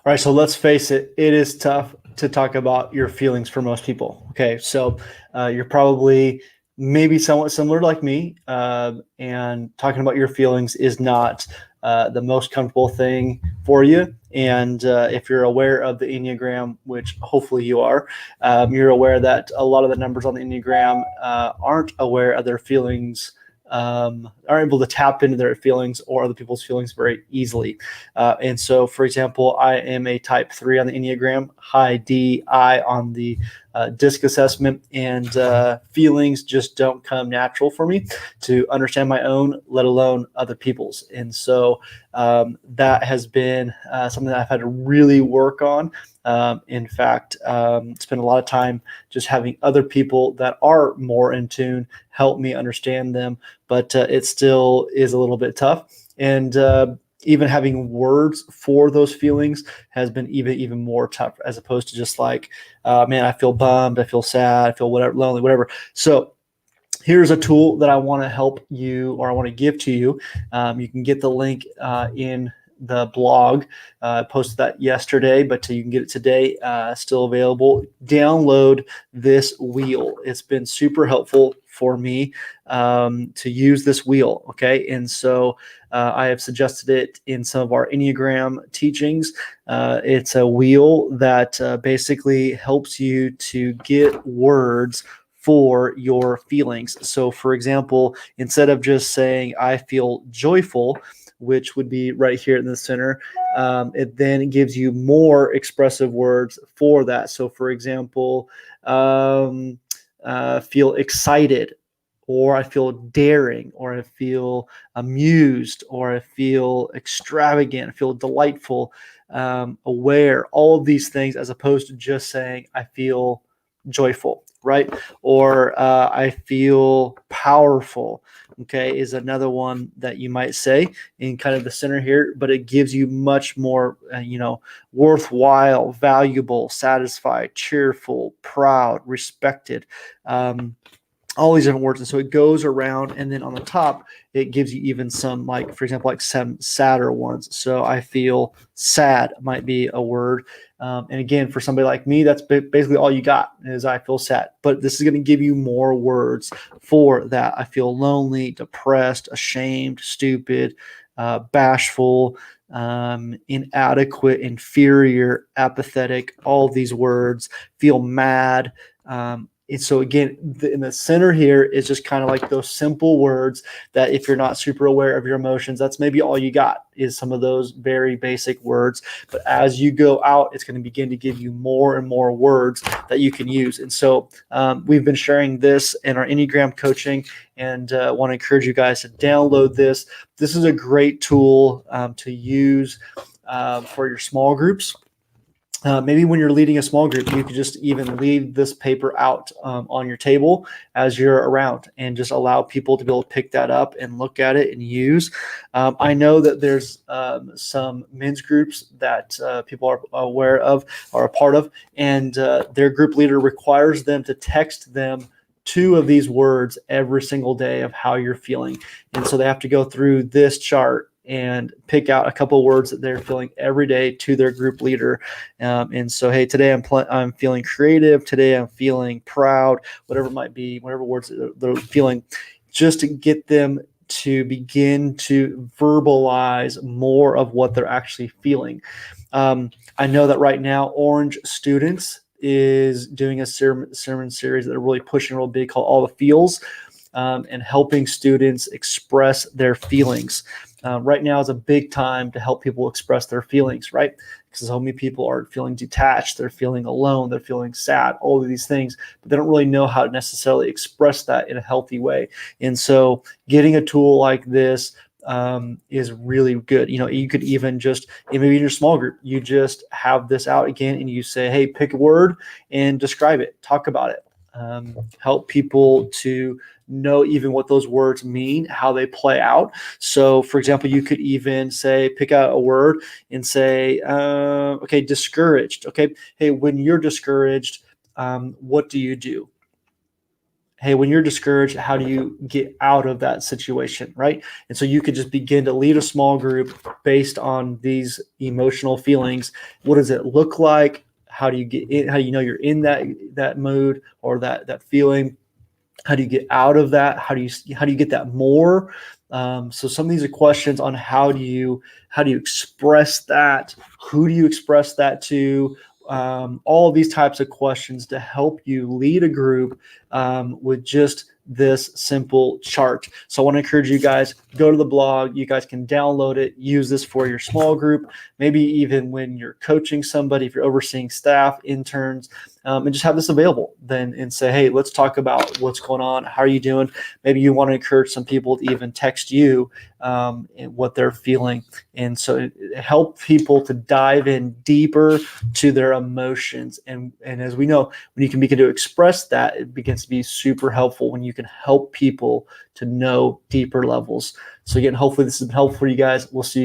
All right, so let's face it, it is tough to talk about your feelings for most people. Okay, so you're probably maybe somewhat similar like me, and talking about your feelings is not the most comfortable thing for you. And if you're aware of the Enneagram, which hopefully you are, you're aware that a lot of the numbers on the Enneagram aren't aware of their feelings, are able to tap into their feelings or other people's feelings very easily. And so, for example, I am a type 3 on the Enneagram, high DI on the DISC assessment, and feelings just don't come natural for me to understand my own, let alone other people's. And so that has been something that I've had to really work on. In fact, spend a lot of time just having other people that are more in tune help me understand them, but it still is a little bit tough. And even having words for those feelings has been even more tough, as opposed to just like, man, I feel bummed, I feel sad, I feel whatever, lonely, whatever. So here's a tool that I want to help you, or I want to give to you. You can get the link in the blog. I posted that yesterday, but you can get it today, still available. Download this wheel. It's been super helpful for me to use this wheel. Okay. And so I have suggested it in some of our Enneagram teachings. It's a wheel that basically helps you to get words for your feelings. So, for example, instead of just saying, I feel joyful, which would be right here in the center, it then gives you more expressive words for that. So, for example, feel excited, or I feel daring, or I feel amused, or I feel extravagant, I feel delightful, aware, all of these things, as opposed to just saying, I feel joyful, right? Or I feel powerful, okay, is another one that you might say in kind of the center here, but it gives you much more, worthwhile, valuable, satisfied, cheerful, proud, respected. All these different words. And so it goes around, and then on the top, it gives you even some, like, for example, like some sadder ones. So I feel sad might be a word. And again, for somebody like me, that's basically all you got is I feel sad. But this is going to give you more words for that. I feel lonely, depressed, ashamed, stupid, bashful, inadequate, inferior, apathetic, all these words, feel mad. And so again, in the center here is just kind of like those simple words that if you're not super aware of your emotions, that's maybe all you got is some of those very basic words. But as you go out, it's going to begin to give you more and more words that you can use. And so we've been sharing this in our Enneagram coaching, and want to encourage you guys to download this. This is a great tool to use for your small groups. Maybe when you're leading a small group, you could just even leave this paper out on your table as you're around, and just allow people to be able to pick that up and look at it and use. I know that there's some men's groups that people are aware of, are a part of, and their group leader requires them to text them two of these words every single day of how you're feeling. And so they have to go through this chart and pick out a couple of words that they're feeling every day to their group leader. And so, hey, today I'm feeling creative. Today I'm feeling proud, whatever it might be, whatever words they're feeling, just to get them to begin to verbalize more of what they're actually feeling. I know that right now, Orange Students is doing a sermon series that they're really pushing real big, called All the Feels, and helping students express their feelings. Right now is a big time to help people express their feelings, right? Because so many people are feeling detached, they're feeling alone, they're feeling sad, all of these things, but they don't really know how to necessarily express that in a healthy way. And so getting a tool like this is really good. You could even just, maybe in your small group, you just have this out again and you say, hey, pick a word and describe it, talk about it, help people to know even what those words mean, how they play out. So, for example, you could even say, pick out a word and say, okay, discouraged. Okay, hey, when you're discouraged, what do you do? hey, when you're discouraged, how do you get out of that situation, right? And so you could just begin to lead a small group based on these emotional feelings. What does it look like? How do you get in? How do you know you're in that mood or that feeling? How do you get out of that? How do you get that more? So some of these are questions on how do you express that? Who do you express that to? All of these types of questions to help you lead a group with just this simple chart. So I want to encourage you guys, go to the blog. You guys can download it, use this for your small group, maybe even when you're coaching somebody, if you're overseeing staff, interns, and just have this available then and say, hey, let's talk about what's going on. How are you doing? Maybe you want to encourage some people to even text you and what they're feeling. And so it help people to dive in deeper to their emotions. And as we know, when you can begin to express that, it begins to be super helpful when you can help people to know deeper levels. So again, hopefully this has been helpful for you guys. We'll see you.